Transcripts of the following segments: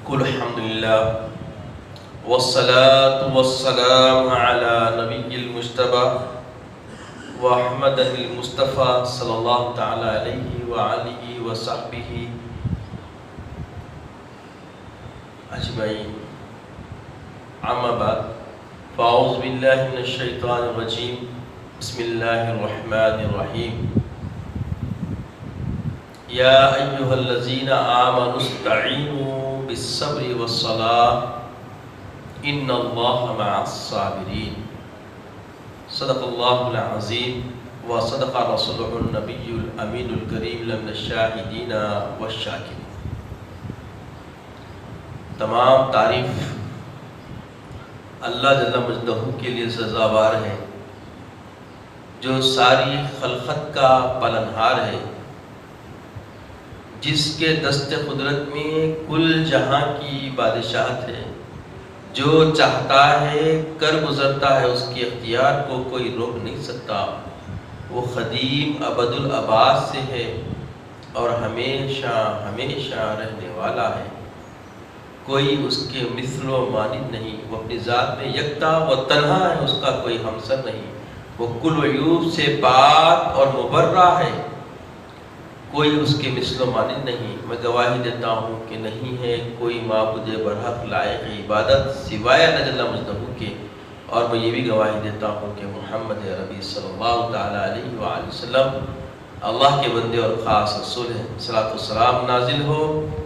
قل الحمد لله والصلاة والسلام على نبي المجتبى وأحمد المصطفى صلى الله تعالى عليه وآله وصحبه أجمعين. أما بعد فأعوذ بالله من الشيطان الرجيم. بسم الله الرحمن الرحيم. يا أيها الذين آمنوا استعينوا بالصبر والصلاة إن الله مع الصابرين. صدق الله العظيم وصدق رسوله النبي الأمين الكريم من الشاهدين والشاكرين. تمام تعریف اللہ جل مجدہ کے لیے سزاوار ہے جو ساری خلقت کا پالنہار ہے، جس کے دست قدرت میں کل جہاں کی بادشاہت ہے، جو چاہتا ہے کر گزرتا ہے، اس کے اختیار کو کوئی روک نہیں سکتا. وہ قدیم ابد الآباد سے ہے اور ہمیشہ ہمیشہ رہنے والا ہے، کوئی اس کے مثل و مانند نہیں. وہ اپنی ذات میں یکتا و تنہا ہے، اس کا کوئی ہمسر نہیں. وہ کل عیوب سے پاک اور مبرہ ہے، کوئی اس کے مثل و مانند نہیں. میں گواہی دیتا ہوں کہ نہیں ہے کوئی معبود برحق لائق عبادت سوائے اللہ جل مجدہ کے، اور میں یہ بھی گواہی دیتا ہوں کہ محمد عربی صلی اللہ تعالیٰ علیہ وآلہ وسلم اللہ کے بندے اور خاص رسول ہیں. صلاۃ والسلام نازل ہو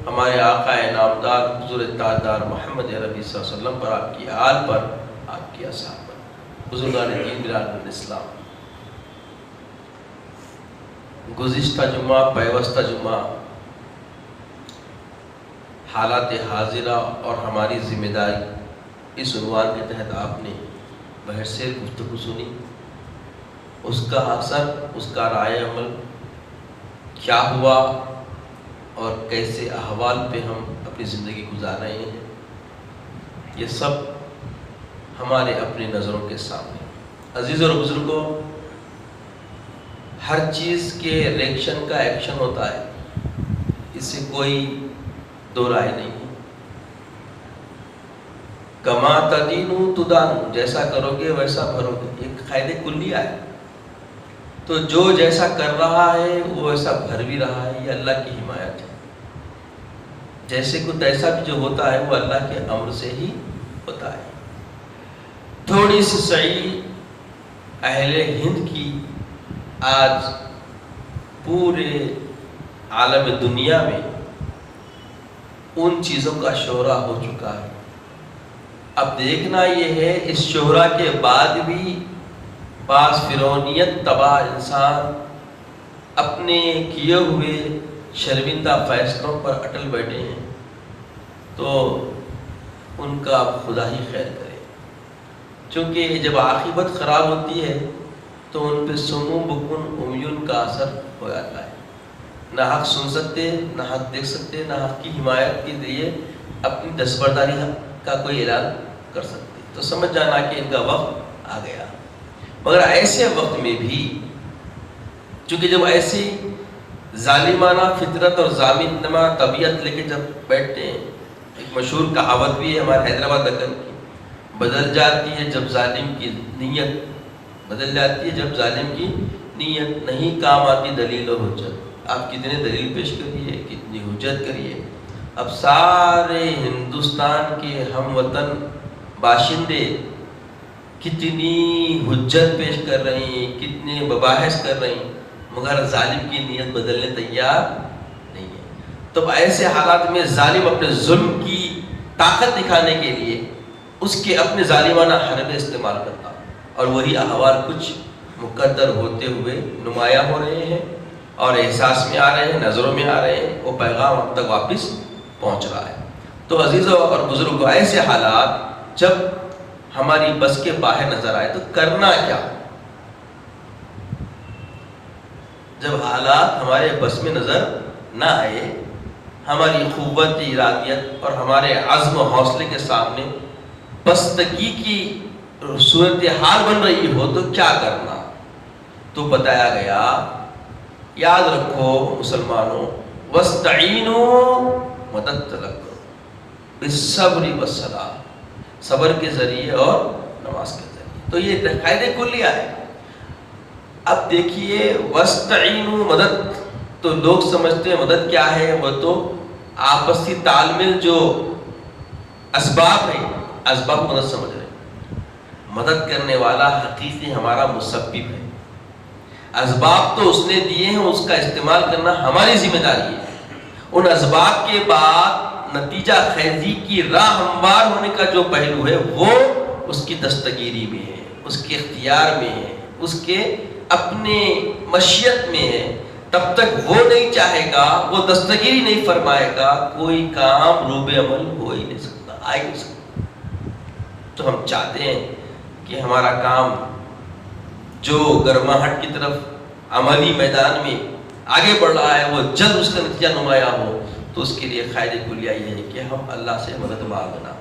ہمارے آقا نامدار حضور تاجدار محمد عربی صلی اللہ علیہ وسلم پر، آپ کی آل پر، آپ کی اصحاب پر. بزرگان دین برادران الاسلام، گزشتہ جمعہ پیوستہ جمعہ حالات حاضرہ اور ہماری ذمہ داری اس عنوان کے تحت آپ نے بحث گفتگو سنی. اس کا اثر، اس کا رائے عمل کیا ہوا اور کیسے احوال پہ ہم اپنی زندگی گزار رہے ہیں، یہ سب ہمارے اپنی نظروں کے سامنے. عزیز اور بزرگوں، ہر چیز کے ریئیکشن کا ایکشن ہوتا ہے، اس سے کوئی دو رائے نہیں ہے. کما تدینو تدانو، جیسا کرو گے ویسا بھرو گے، ایک قاعدہ کلیہ ہے. تو جو جیسا کر رہا ہے وہ ایسا بھر بھی رہا ہے، یہ اللہ کی حمایت ہے. جیسے کو تیسا بھی جو ہوتا ہے وہ اللہ کے امر سے ہی ہوتا ہے. تھوڑی سی سعی اہل ہند کی آج پورے عالم دنیا میں ان چیزوں کا شہرہ ہو چکا ہے. اب دیکھنا یہ ہے اس شہرہ کے بعد بھی بعض فرعونیت تباہ انسان اپنے کیے ہوئے شرمندہ فیصلوں پر اٹل بیٹھے ہیں، تو ان کا خدا ہی خیر کرے. چونکہ جب عاقبت خراب ہوتی ہے تو ان پہ سمو بکن امیون کا اثر ہو جاتا ہے. نہ حق سن سکتے، نہ حق دیکھ سکتے، نہ حق کی حمایت کے لیے اپنی دستبرداری کا کوئی اعلان کر سکتے. تو سمجھ جانا کہ ان کا وقت آ گیا. مگر ایسے وقت میں بھی چونکہ جب ایسی ظالمانہ فطرت اور ظالمانہ طبیعت لے کے جب بیٹھتے ہیں، ایک مشہور کہاوت بھی ہے ہمارے حیدرآباد دکن کی، بدل جاتی ہے جب ظالم کی نیت، بدل جاتی ہے جب ظالم کی نیت، نہیں کام آتی دلیل و حجت. آپ کتنے دلیل پیش کریے، کتنی حجت کریے. اب سارے ہندوستان کے ہم وطن باشندے کتنی حجت پیش کر رہے ہیں، کتنے مباحث کر رہے ہیں، مگر ظالم کی نیت بدلنے تیار نہیں ہے. تو ایسے حالات میں ظالم اپنے ظلم کی طاقت دکھانے کے لیے اس کے اپنے ظالمانہ حربے استعمال کرتا، اور وہی احوال کچھ مقدر ہوتے ہوئے نمایاں ہو رہے ہیں اور احساس میں آ رہے ہیں، نظروں میں آ رہے ہیں، وہ پیغام اب تک واپس پہنچ رہا ہے. تو عزیزوں اور بزرگوں، ایسے حالات جب ہماری بس کے باہر نظر آئے تو کرنا کیا؟ جب حالات ہمارے بس میں نظر نہ آئے، ہماری قوت ارادیت اور ہمارے عزم و حوصلے کے سامنے بستگی کی صورتحال بن رہی ہو تو کیا کرنا؟ تو بتایا گیا، یاد رکھو مسلمانوں، وَاسْتَعِینُوا، مدد طلب کرو. بالصبر والصلاۃ، صبر کے ذریعے اور نماز کے ذریعے. تو یہ قاعدہ کلیہ ہے. اب دیکھیے وَاسْتَعِینُوا، مدد تو لوگ سمجھتے ہیں مدد کیا ہے، وہ تو آپسی تال میل جو اسباب ہیں، اسباب مدد سمجھ رہے ہیں. مدد کرنے والا حقیقی ہمارا مسبب ہے. اسباب تو اس نے دیے ہیں، اس کا استعمال کرنا ہماری ذمہ داری ہے. ان اسباب کے بعد نتیجہ خیزی کی راہ ہموار ہونے کا جو پہلو ہے وہ اس کی دستگیری میں ہے، اس کے اختیار میں ہے، اس کے اپنے مشیت میں ہے. تب تک وہ نہیں چاہے گا، وہ دستگیری نہیں فرمائے گا، کوئی کام روب عمل ہو ہی نہیں سکتا، آ ہی نہیں سکتا. تو ہم چاہتے ہیں کہ ہمارا کام جو گرماہٹ کی طرف عملی میدان میں آگے بڑھ رہا ہے وہ جلد اس کا نتیجہ نمایاں ہو. تو اس کے لیے قاعدہ کلیہ یہ ہے کہ ہم اللہ سے مدد مانگنا.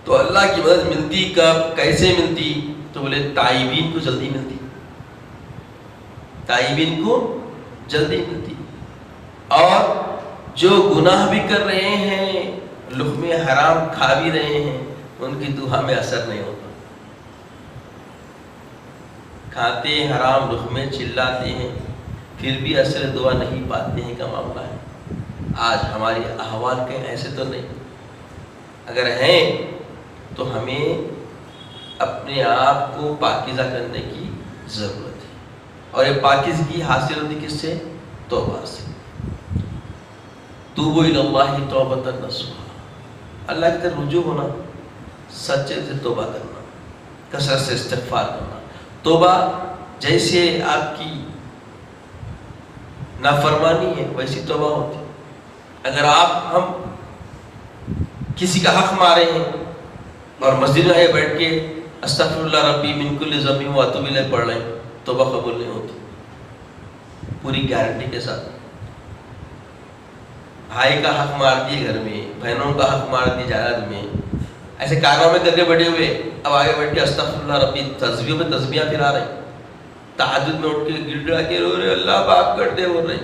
تو اللہ کی مدد ملتی کب، کیسے ملتی؟ تو بولے تائبین کو جلدی ملتی، تائبین کو جلدی ملتی. اور جو گناہ بھی کر رہے ہیں، لقمے حرام کھا بھی رہے ہیں، ان کی دعا میں اثر نہیں ہوتا. کھاتے حرام لقمے، چلاتے ہیں، پھر بھی اثر دعا نہیں پاتے ہیں کا معاملہ ہے. آج ہماری احوال کہیں ایسے تو نہیں. اگر ہیں تو ہمیں اپنے آپ کو پاکیزہ کرنے کی ضرورت ہے. اور یہ پاکیزگی حاصل ہوتی کس سے؟ توبہ سے. توبوا الی اللہ توبۃ نصوحا، اللہ کی طرف رجوع ہونا، سچے سے توبہ کرنا، کثرت سے استغفار کرنا. توبہ جیسے آپ کی نافرمانی ہے ویسی توبہ ہوتی. اگر ہم کسی کا حق مارے ہیں اور مسجد میں بیٹھ کے استغفر اللہ ربی من کل ذنب واتوب الیہ پڑھ رہے ہیں، توبہ قبول نہیں ہوتی پوری گارنٹی کے ساتھ. بھائی کا حق مار دیے گھر میں، بہنوں کا حق مار دیے جائیداد میں، ایسے کارنامے کر کے بیٹھے ہوئے، اب آگے بیٹھ کے استغفر اللہ ربی، تسبیحوں میں تسبیحاں پھرا رہے، تہجد میں اٹھ کے گڑ گڑا کے رو رہے، اللہ معاف کر دے بول رہے.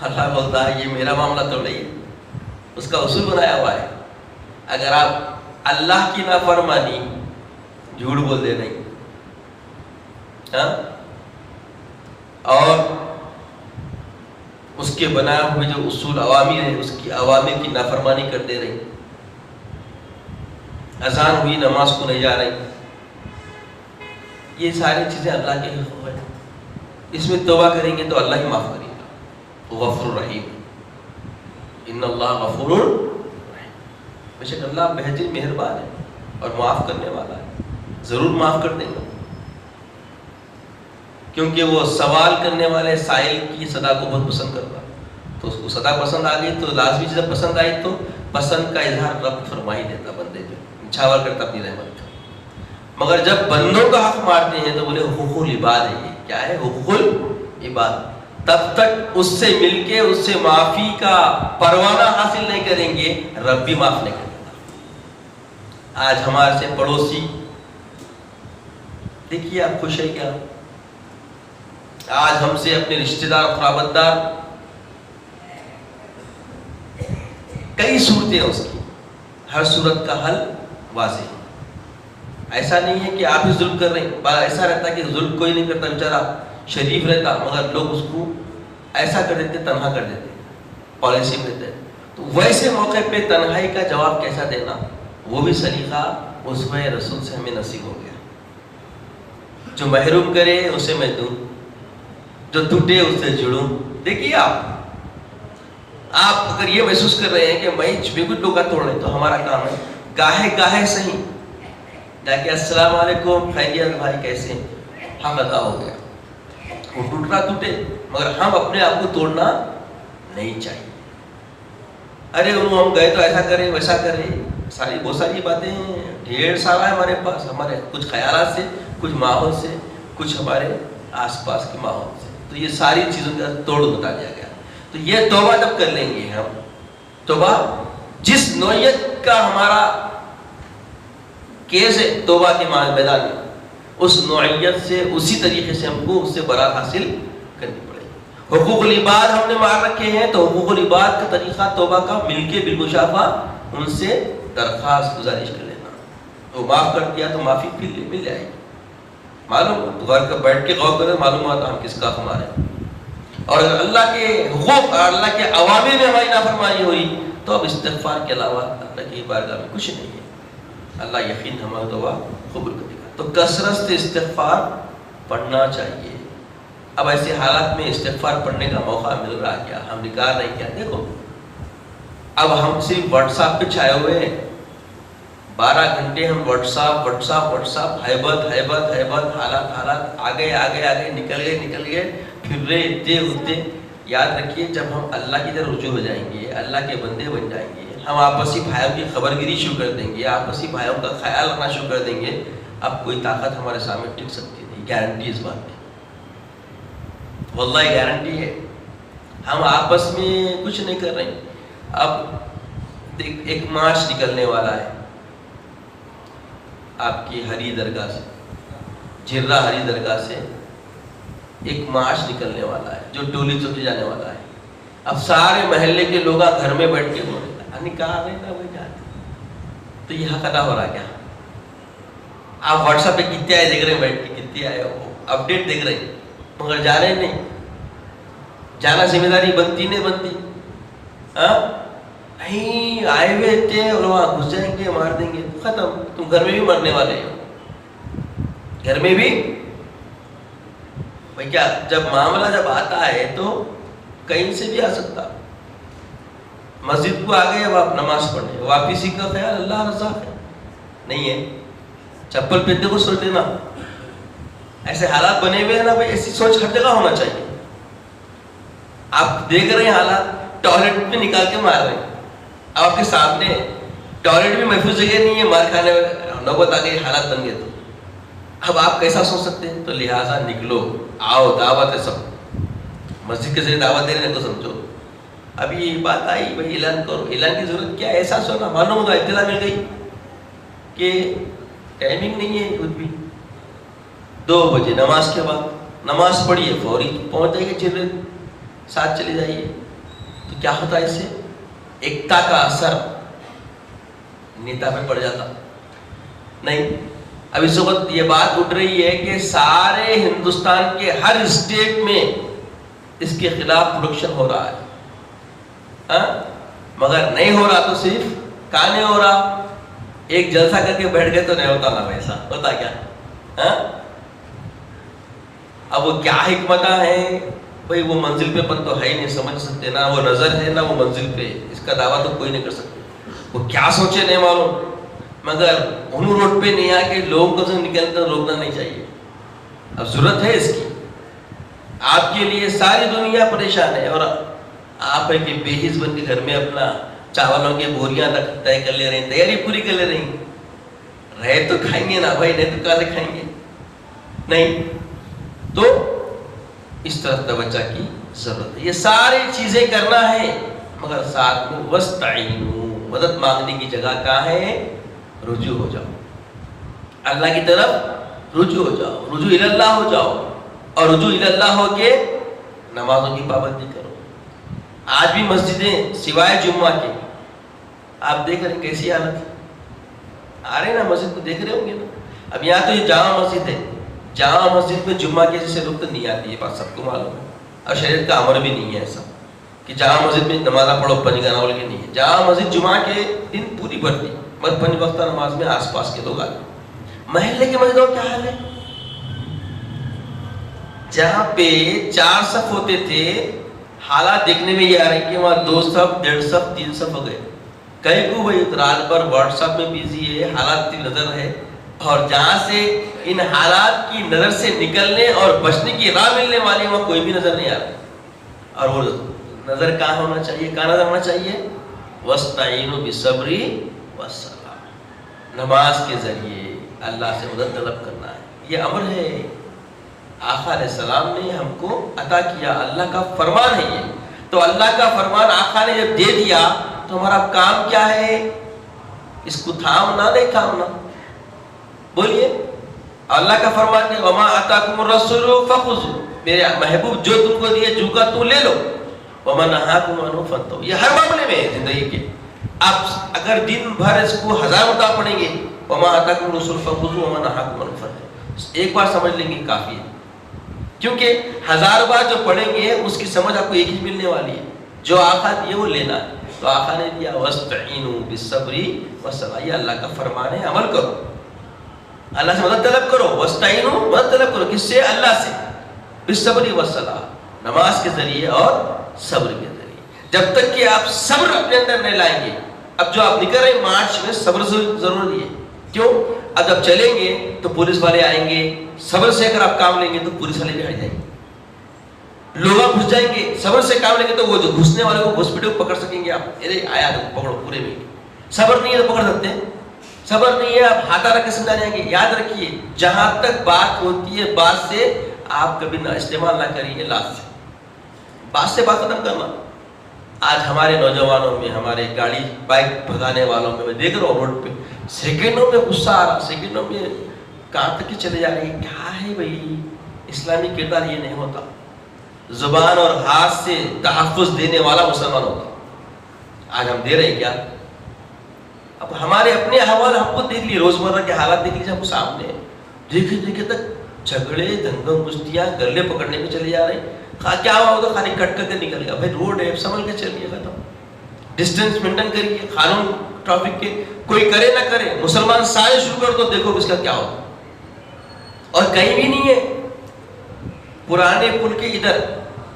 اللہ بولتا ہے یہ میرا معاملہ تو نہیں ہے، اس کا اصول بنایا ہوا ہے. اگر آپ اللہ کی نافرمانی، جھوٹ بول دے نہیں، اور اس کے بنائے ہوئے جو اصول عوامر ہے اس کی عوامر کی نافرمانی کر دے رہی، اذان ہوئی نماز کو نہیں جا رہی، یہ ساری چیزیں اللہ کے حق ہے. اس میں توبہ کریں گے تو اللہ ہی معاف کرے گا. غفور رحیم، ان اللہ غفور رحیم. بے شک اللہ بہترین مہربان ہے اور معاف کرنے والا ہے، ضرور معاف کر دیں گا. کیونکہ وہ سوال کرنے والے سائل کی صدا کو بہت پسند کرتا، تو اس کو صدا پسند آ گئی تو لازمی چیز پسند آئی تو پسند کا اظہار رب فرما ہی دیتا بندے پہ، نچھاور کرتا اپنی رحمت کا. مگر جب بندوں کا حق مارتے ہیں تو بولے حقوق العباد ہے. یہ کیا ہے؟ حقوق العباد. تب تک اس سے مل کے اس سے معافی کا پروانہ حاصل نہیں کریں گے، رب بھی معاف نہیں کرتا. آج ہمارے سے پڑوسی، دیکھیے آپ خوش ہے کیا؟ آج ہم سے اپنے رشتہ دار، قرابت دار، کئی صورتیں اس کی، ہر صورت کا حل واضح ہے. ایسا نہیں ہے کہ آپ ہی ظلم کر رہے ہیں، ایسا رہتا ہے کہ ظلم کوئی نہیں کرتا، بیچارہ شریف رہتا، مگر لوگ اس کو ایسا کر دیتے، تنہا کر دیتے، پالیسی میں دیتے. تو ویسے موقع پہ تنہائی کا جواب کیسا دینا، وہ بھی سلیقہ اسوہ رسول سے ہمیں نصیب ہو گیا. جو محروم کرے اسے میں دوں، جو ٹوٹے اس سے جڑوں. دیکھیے آپ اگر یہ محسوس کر رہے ہیں کہ میں بالکل ٹوکا توڑ رہے، تو ہمارا کام ہے گاہے گاہے صحیح جا کے السلام علیکم خیریت بھائی کیسے ہیں، ہم ادا ہو گیا. وہ ٹوٹنا ٹوٹے، مگر ہم اپنے آپ کو توڑنا نہیں چاہیے. ارے ہم گئے تو ایسا کرے ویسا کرے، بہت ساری باتیں ڈھیر سارا ہے ہمارے پاس، ہمارے کچھ خیالات سے، کچھ ماحول سے، کچھ ہمارے آس پاس کے ماحول سے. تو یہ ساری چیزوں کا توڑ بتا دیا گیا. تو یہ توبہ جب کر لیں گے ہم، توبہ جس نوعیت کا ہمارا کیس ہے توبہ کے میدان میں، اس نوعیت سے اسی طریقے سے ہم کو اس سے برات حاصل کرنی پڑے گی. حقوق العباد ہم نے مار رکھے ہیں، تو حقوق العباد کا طریقہ توبہ کا مل کے بالمشافہ ان سے درخواست گزارش کر لینا، وہ معاف کر دیا تو معافی پھر مل جائے گی. معلوم تو گھر کا بیٹھ کے غور کرے معلومات ہم کس کا ہمارے. اور اگر اللہ کے حقوق اور اللہ کے اوامر میں ہماری نافرمانی ہوئی تو اب استغفار کے علاوہ اللہ کی بارگاہ میں کچھ نہیں ہے. اللہ یقین ہماری دعا قبول کرے گا. تو کثرت سے استغفار پڑھنا چاہیے. اب ایسے حالات میں استغفار پڑھنے کا موقع مل رہا کیا؟ ہم نکال رہے ہیں کیا؟ دیکھو اب ہم صرف واٹس ایپ پہ چھائے ہوئے ہیں. 12 گھنٹے ہم واٹس ایپ حیبت حالات آگے نکل گئے پھر رہے اتنے ہوتے. یاد رکھیے جب ہم اللہ کی طرف رجوع ہو جائیں گے، اللہ کے بندے بن جائیں گے، ہم آپسی بھائیوں کی خبر گیری شروع کر دیں گے، آپسی بھائیوں کا خیال رکھنا شروع کر دیں گے، اب کوئی طاقت ہمارے سامنے ٹک سکتی نہیں. گارنٹی اس بات کی، واللہ گارنٹی ہے. ہم آپس میں کچھ نہیں کر رہے ہیں. اب ایک مارچ نکلنے والا ہے آپ کی ہری درگاہ سے، جرہ ہری درگاہ سے ایک مارچ نکلنے والا ہے جو ڈولی چوکی جانے والا ہے. اب سارے محلے کے لوگ گھر میں بیٹھ کے بول رہے نکال رہے نا وہی جاتے. تو یہ حق ادا ہو رہا کیا؟ آپ واٹس ایپ پہ کتنے آئے دیکھ رہے ہیں، بیٹھ کے کتنے آئے اپڈیٹ دیکھ رہے ہیں، مگر جا رہے نہیں. جانا ذمہ داری بنتی نہیں بنتی؟ نہیں آئے ہوئے تھے اور وہاں گھس جائیں گے، مار دیں گے، ختم. تم گھر میں بھی مرنے والے ہو. گھر میں بھی بھائی کیا جب معاملہ جب آتا ہے تو کہیں سے بھی آ سکتا. مسجد کو آ گئے اب آپ نماز پڑھنے، واپسی کا خیال اللہ رضا ہے نہیں ہے. چپل پہنتے کو سوچ لینا. ایسے حالات بنے ہوئے ہیں نا بھائی، ایسی سوچ ہر جگہ ہونا چاہیے. آپ دیکھ رہے ہیں حالات، ٹوائلٹ میں نکال کے مار رہے ہیں. اب آپ کے سامنے ٹوائلٹ بھی محفوظ جگہ نہیں ہے، مار کھانے میں نوبت آ گئی، حالات بن گئے. تو اب آپ کیسا سوچ سکتے ہیں؟ تو لہٰذا نکلو، آؤ، دعوت ہے سب. مسجد کے ذریعے دعوت دے رہے ہیں کو سمجھو. ابھی یہ بات آئی بھائی اعلان کرو. اعلان کی ضرورت کیا ہے؟ احساس ہونا معلوم ہوگا، اطلاع مل گئی کہ ٹائمنگ نہیں ہے کچھ بھی. 2 بجے نماز کے بعد نماز پڑھیے، فوری پہنچ جائیے، چلے ساتھ چلے جائیے. تو کیا ہوتا ہے اس سے؟ ایکتا کا اثر نیتا پہ پڑ جاتا نہیں. اب اس وقت یہ بات اٹھ رہی ہے کہ سارے ہندوستان کے ہر اسٹیٹ میں اس کے خلاف پروڈکشن ہو رہا ہے، مگر نہیں ہو رہا تو صرف کہاں نہیں ہو رہا. ایک جلسہ کر کے بیٹھ گئے تو نہیں ہوتا نا، ویسا ہوتا کیا؟ اب وہ کیا حکمت ہے بھائی؟ وہ منزل پہ پن تو ہے ہی نہیں، سمجھ سکتے نا، وہ نظر ہے نا وہ منزل پہ، اس کا دعویٰ تو کوئی نہیں کر سکتے. وہ کیا سوچے نہیں معلوم، مگر انہوں روڈ پہ نہیں آ کے لوگوں کو نکلتے روکنا نہیں چاہیے. اب ضرورت ہے اس کی. آپ کے لیے ساری دنیا پریشان ہے اور آپ ہے کہ بے حس بن کے گھر میں اپنا چاولوں کی بوریاں تک طے کر لے رہے ہیں، تیاری پوری کر لے رہے ہیں. رہے تو کھائیں گے نا بھائی، نہیں تو کہاں سے کھائیں گے؟ نہیں. تو اس طرف توجہ کی ضرورت ہے. یہ ساری چیزیں کرنا ہے، مگر ساتھ میں وَاسْتَعِینُوا، مدد مانگنے کی جگہ کہاں ہے؟ رجوع ہو جاؤ، اللہ کی طرف رجوع ہو جاؤ، رجوع اللہ ہو جاؤ. اور رجوع اللہ ہو کے نمازوں کی پابندی کرو. آج بھی مسجدیں سوائے جمعہ کے آپ دیکھ رہے ہیں کیسی حالت ہے. آ رہے نا مسجد کو دیکھ رہے ہوں گے نا. اب یہاں تو یہ جامع مسجد ہے، جامع مسجد میں جمعہ کے جیسے رکن نہیں آتی، یہ بات سب کو معلوم ہے. اور شریعت کا امر بھی نہیں ہے ایسا کہ جامع مسجد میں نمازہ پڑھو پنجگانہ بول کے نہیں ہے. جامع مسجد جمعہ کے دن پوری بھرتی، بس 5 وقتہ نماز میں آس پاس کے لوگ آتے. محلے کے مسجدوں کا کیا حال ہے؟ جہاں پہ 4 صف ہوتے تھے، حالات دیکھنے میں یہ آ رہے ہیں کہ وہاں 2 صف، 1.5 صف، 3 صف ہو گئے. کہیں کو بھائی رات بھر واٹس ایپ میں بزی ہے، حالات کی نظر ہے، اور جہاں سے ان حالات کی نظر سے نکلنے اور بچنے کی راہ ملنے والی وہاں کوئی بھی نظر نہیں آ رہا. اور وہ نظر کہاں ہونا چاہیے؟ کہاں نظر ہونا چاہیے؟ وَاسْتَعِینُوا بِالصَّبْرِ وَالصَّلَاةِ، نماز کے ذریعے اللہ سے مدد طلب کرنا ہے. یہ امر ہے آقا علیہ السلام نے ہم کو عطا کیا، اللہ کا فرمان ہے یہ. تو اللہ کا فرمان آقا نے جب دے دیا تو ہمارا کام کیا ہے؟ اس کو تھامنا نہیں تھامنا. بولیے، اللہ کا فرمان ہے وَمَا آتَاكُمُ الرَّسُولُ فَخُذُوهُ، میرے محبوب جو تم کو دیے جو کا تو لے لو، وَمَا نَهَاكُمْ عَنْهُ فَانْتَهُوا. یہ ہر معاملے میں ہے زندگی کے. آپ اگر دن بھر اس کو 1000 مرتبہ پڑھیں گے وما آتاکم الرسول فخذوہ وما نہاکم عنہ فانتہوا، ایک بار سمجھ لیں گے کافی ہے، کیونکہ 1000 بار جو پڑھیں گے اس کی سمجھ آپ کو ایک ہی ملنے والی ہے، جو آقا دیے وہ لینا ہے۔ تو آقا نے دیا وَاسْتَعِينُوا بِالصَّبْرِ وَالصَّلَاةِ، یہ اللہ کا فرمان ہے، عمل کرو، اللہ سے مدد طلب کرو، وَاسْتَعِينُوا مدد طلب کرو، کس سے؟ اللہ سے، بِالصَّبْرِ وَالصَّلَاةِ، نماز کے ذریعے اور صبر کے ذریعے۔ جب تک کہ آپ صبر اپنے اندر نہیں لائیں گے، اب جو آپ نکل رہے ہیں مارچ میں، صبر ضروری ہے، کیوں؟ اب جب چلیں گے تو پولیس والے آئیں گے، صبر سے اگر آپ کام لیں گے تو پولیس والے بھی ہٹ جائیں گے، لوگ آپ گھس جائیں گے، صبر سے کام لیں گے تو وہ جو گھسنے والے کو گھسپٹے کو پکڑ سکیں گے آپ، ارے آیا تو پکڑو پورے میں، صبر نہیں ہے تو پکڑ سکتے ہیں، صبر نہیں ہے آپ ہاتھا رکھ کے سمجھا جائیں گے۔ یاد رکھیے جہاں تک بات ہوتی ہے بات سے، آپ کبھی نہ استعمال نہ کریے لفظ سے، بات سے بات ختم کرنا۔ آج ہمارے نوجوانوں میں، ہمارے گاڑی بائک بھگانے والوں میں، میں دیکھ رہا ہوں روڈ پہ سیکنڈوں میں غصہ آ رہا، سیکنڈوں میں کہاں تک چلے جا رہے ہیں، کیا ہے بھائی، اسلامی کردار یہ نہیں ہوتا، زبان اور ہاتھ سے تحفظ دینے والا مسلمان ہوتا۔ آج ہم دے رہے ہیں کیا؟ اب ہمارے اپنے احوال ہم کو دیکھ لیے، روزمرہ کے حالات دیکھ لیجیے، ہم کو سامنے دیکھے دیکھے تک جھگڑے دنگم گشتیاں گلے پکڑنے میں چلے جا رہے ہیں، کیا ہوا ہوگا، خالی کٹ کر کے نکل گیا، بھائی روڈ ہے سنبھل کے چلیے، ختم، ڈسٹینس مینٹین کریے، قانون ٹریفک کے کوئی کرے نہ کرے، مسلمان سارے شروع کر دو، دیکھو اس کا کیا ہوگا۔ اور کہیں بھی نہیں ہے، پرانے پل کے ادھر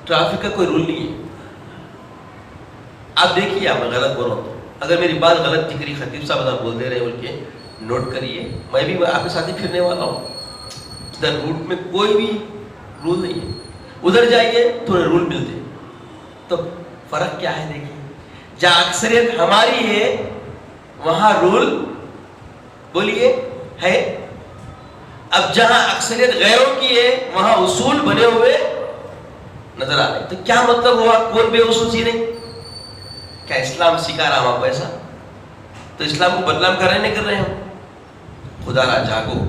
ٹریفک کا کوئی رول نہیں ہے، آپ دیکھیے، آپ میں غلط بول رہا ہوں، اگر میری بات غلط دکھ رہی، خطیب صاحب ادھر بول دے رہے ہیں بول کے نوٹ کریے، میں بھی آپ کے ساتھ ہی پھرنے والا ہوں، ادھر روٹ میں کوئی بھی رول نہیں ہے، ادھر جائیے تھوڑے رول ملتے، تو فرق کیا ہے دیکھیے، جہاں اکثریت ہماری ہے وہاں رول بولیے ہے، اب جہاں اکثریت غیروں کی ہے وہاں اصول بنے ہوئے نظر آ رہے، تو کیا مطلب ہوا، کون بے اصول سی رہے؟ کیا اسلام سکھا رہا ہم آپ کو ایسا؟ تو اسلام کو بدنام کر رہے نہیں کر رہے ہم؟ خدا را جاگو،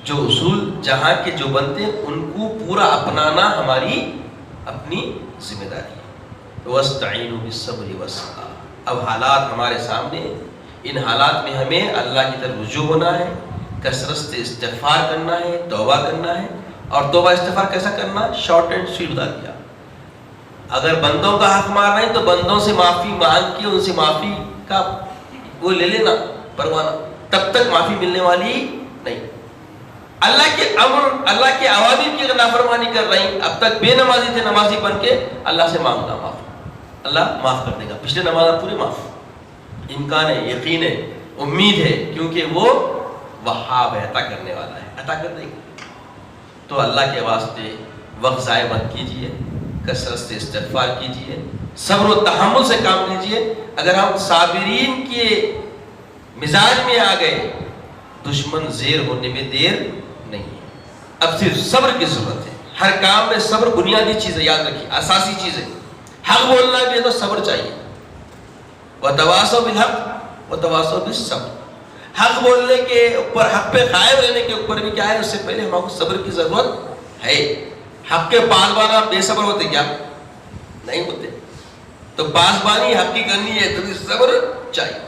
جو اصول جہاں کے جو بنتے ہیں ان کو پورا اپنانا ہماری اپنی ذمہ داری ہے۔ وَاسْتَعِينُوا بِالصَّبْرِ وَالصَّلَاةِ، اب حالات ہمارے سامنے، ان حالات میں ہمیں اللہ کی طرف رجوع ہونا ہے، کثرت سے استغفار کرنا ہے، توبہ کرنا ہے، اور توبہ استغفار کیسا کرنا؟ شارٹ اینڈ سویٹ بتا دیا، اگر بندوں کا حق مار رہے ہیں تو بندوں سے معافی مانگ کے ان سے معافی کا وہ لے لینا پروانہ، تب تک معافی ملنے والی نہیں۔ اللہ کے امر، اللہ کے اوامر کی اگر نافرمانی کر رہی ہیں، اب تک بے نمازی تھے، نمازی بن کے اللہ سے مانگنا معاف، اللہ معاف کر دے گا، پچھلے نماز پورے معاف، امکان ہے، یقین ہے، امید ہے، کیونکہ وہ وہاب ہے، عطا کرنے والا ہے، عطا کر دے گا۔ تو اللہ کے واسطے وقت ضائع مت کیجیے، کثرت سے استغفار کیجیے، صبر و تحمل سے کام لیجیے۔ اگر ہم صابرین کے مزاج میں آ گئے، دشمن زیر ہونے میں دیر نہیں ہے، اب صرف صبر کی ضرورت ہے، ہر کام میں صبر بنیادی چیز ہے، یاد رکھیے، اساسی چیز ہے، حق بولنا بھی ہے تو صبر چاہیے، وَتَوَاصَوْا بِالْحَقِّ وَتَوَاصَوْا بِالصَّبْرِ، حق بولنے کے اوپر، حق پہ قائم رہنے کے اوپر بھی کیا ہے، اس سے پہلے ہم کو صبر کی ضرورت ہے۔ حق کے پاسبان آپ بے صبر ہوتے کیا؟ نہیں ہوتے، تو پاسبانی حق کی کرنی ہے تو صبر چاہیے،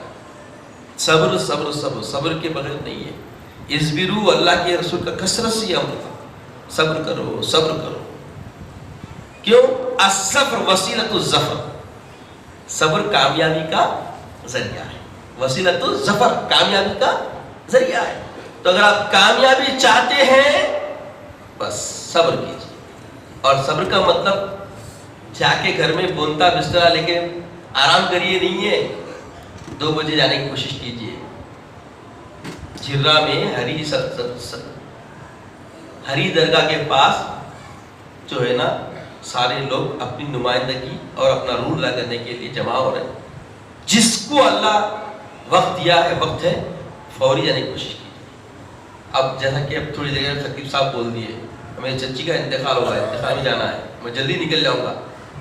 صبر صبر صبر صبر کے بغیر نہیں ہے۔ اصبروا، اللہ کے رسول کا کثرت سے امر تھا، صبر کرو صبر کرو، کیوں؟ الصبر وسیلۃ الظفر، صبر کامیابی کا ذریعہ ہے، وسیلۃ الظفر کامیابی کا ذریعہ ہے۔ تو اگر آپ کامیابی چاہتے ہیں بس صبر کیجیے، اور صبر کا مطلب جا کے گھر میں بونتا بستر لے کے آرام کریے نہیں ہے، 2 بجے جانے کی کوشش کیجیے، جھرا میں ہری درگاہ کے پاس جو ہے نا، سارے لوگ اپنی نمائندگی اور اپنا رول ادا کرنے کے لیے جمع ہو رہے ہیں، جس کو اللہ وقت دیا ہے، وقت ہے، فوری جانے کی کوشش کیجیے۔ اب جیسا کہ اب تھوڑی دیر خطیب صاحب بول دیے، میرے چچی کا انتقال ہوا ہے، انتقال میں جانا ہے، میں جلدی نکل جاؤں گا،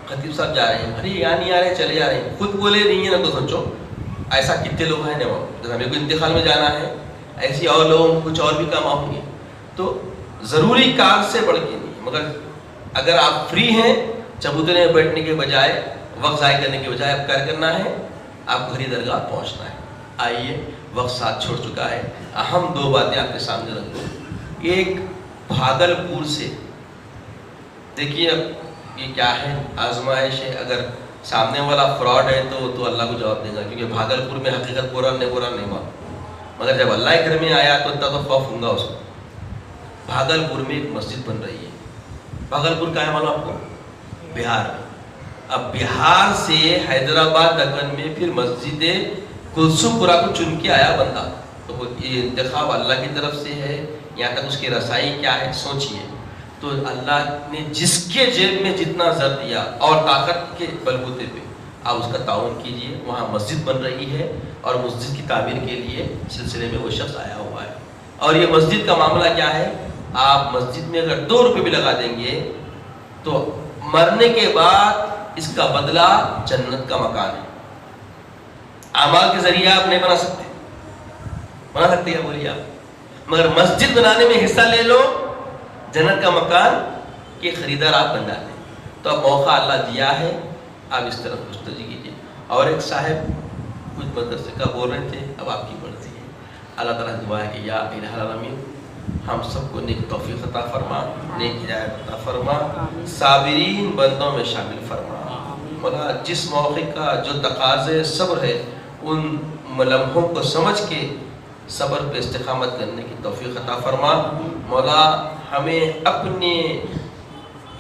خطیب صاحب جا رہے ہیں، ارے یہاں نہیں آ رہے، چلے جا رہے ہیں، خود بولے نہیں ہے نا، تو سوچو ایسا کتنے لوگ ہیں نا، وہ جیسا میرے کو انتقال میں جانا ہے، ایسی اور لوگوں کو کچھ اور بھی کام ہوں گے، تو ضروری کام سے بڑھ کے نہیں، مگر اگر آپ فری ہیں، چبوترے میں بیٹھنے کے بجائے، وقت ضائع کرنے کے بجائے اب کیا کرنا ہے، آپ گھری درگاہ پہنچنا ہے۔ آئیے، وقت ساتھ چھوڑ چکا ہے، اہم دو باتیں آپ کے سامنے رکھ دو۔ ایک بھاگل پور سے، دیکھیے اب یہ کیا ہے، آزمائش ہے، اگر سامنے والا فراڈ ہے تو اللہ کو جواب دے گا، کیونکہ بھاگل پور میں حقیقت قرآن نہیں معلوم، مگر جب اللہ کے گھر میں آیا تو اتنا تو خوف ہوں گا اس کو۔ بھاگل پور میں ایک مسجد بن رہی ہے۔ بھاگل پور کہاں ہے معلوم آپ کو؟ بہار میں۔ اب بہار سے حیدرآباد دکن میں پھر مسجد کلثوم پورا کو چن کے آیا بندہ، تو یہ انتخاب اللہ کی طرف سے ہے، یہاں تک اس کی رسائی کیا ہے سوچئے۔ تو اللہ نے جس کے جیب میں جتنا زر دیا اور طاقت کے بلبوتے پہ آپ اس کا تعاون کیجئے۔ وہاں مسجد بن رہی ہے اور مسجد کی تعمیر کے لیے سلسلے میں وہ شخص آیا ہوا ہے، اور یہ مسجد کا معاملہ کیا ہے، آپ مسجد میں اگر 2 روپے بھی لگا دیں گے تو مرنے کے بعد اس کا بدلہ جنت کا مکان ہے۔ اعمال کے ذریعے آپ نہیں بنا سکتے، بنا سکتے ہیں بولیے آپ، مگر مسجد بنانے میں حصہ لے لو، جنت کا مکان کے خریدار آپ بن جاتے ہیں۔ تو اب موقع اللہ دیا ہے، آپ اس طرف گفتگو کیجیے۔ اور ایک صاحب کچھ مدرسے کا بول رہے تھے، اب آپ کی مرضی ہے۔ اللہ تعالیٰ دعا ہے کہ یا الہ العالمین ہم سب کو نیک توفیق عطا فرما، نیک ہدایت عطا فرما، صابرین بندوں میں شامل فرما۔ مولا جس موقع کا جو تقاضے صبر ہے، ان لمحوں کو سمجھ کے صبر پہ استقامت کرنے کی توفیق عطا فرما۔ مولا ہمیں اپنے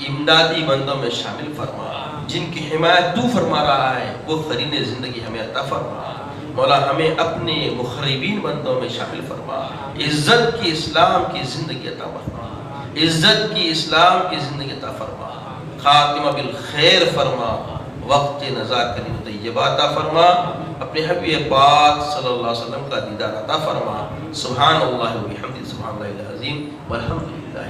امدادی بندوں میں شامل فرما، جن کی حمایت تو فرما رہا ہے، وہ قرین زندگی ہمیں عطا فرما۔ مولا ہمیں اپنے مخربین بندوں میں شامل فرما، عزت کی اسلام کی زندگی عطا فرما، عزت کی اسلام کی زندگی عطا فرما، خاتمہ بالخیر فرما، وقت نظر کریم طیبہ عطا فرما، اپنے حبیب پاک صلی اللہ علیہ وسلم کا دیدار عطا فرما۔ سبحان اللہ و بحمدہ، سبحان اللہ العظیم والحمد للہ۔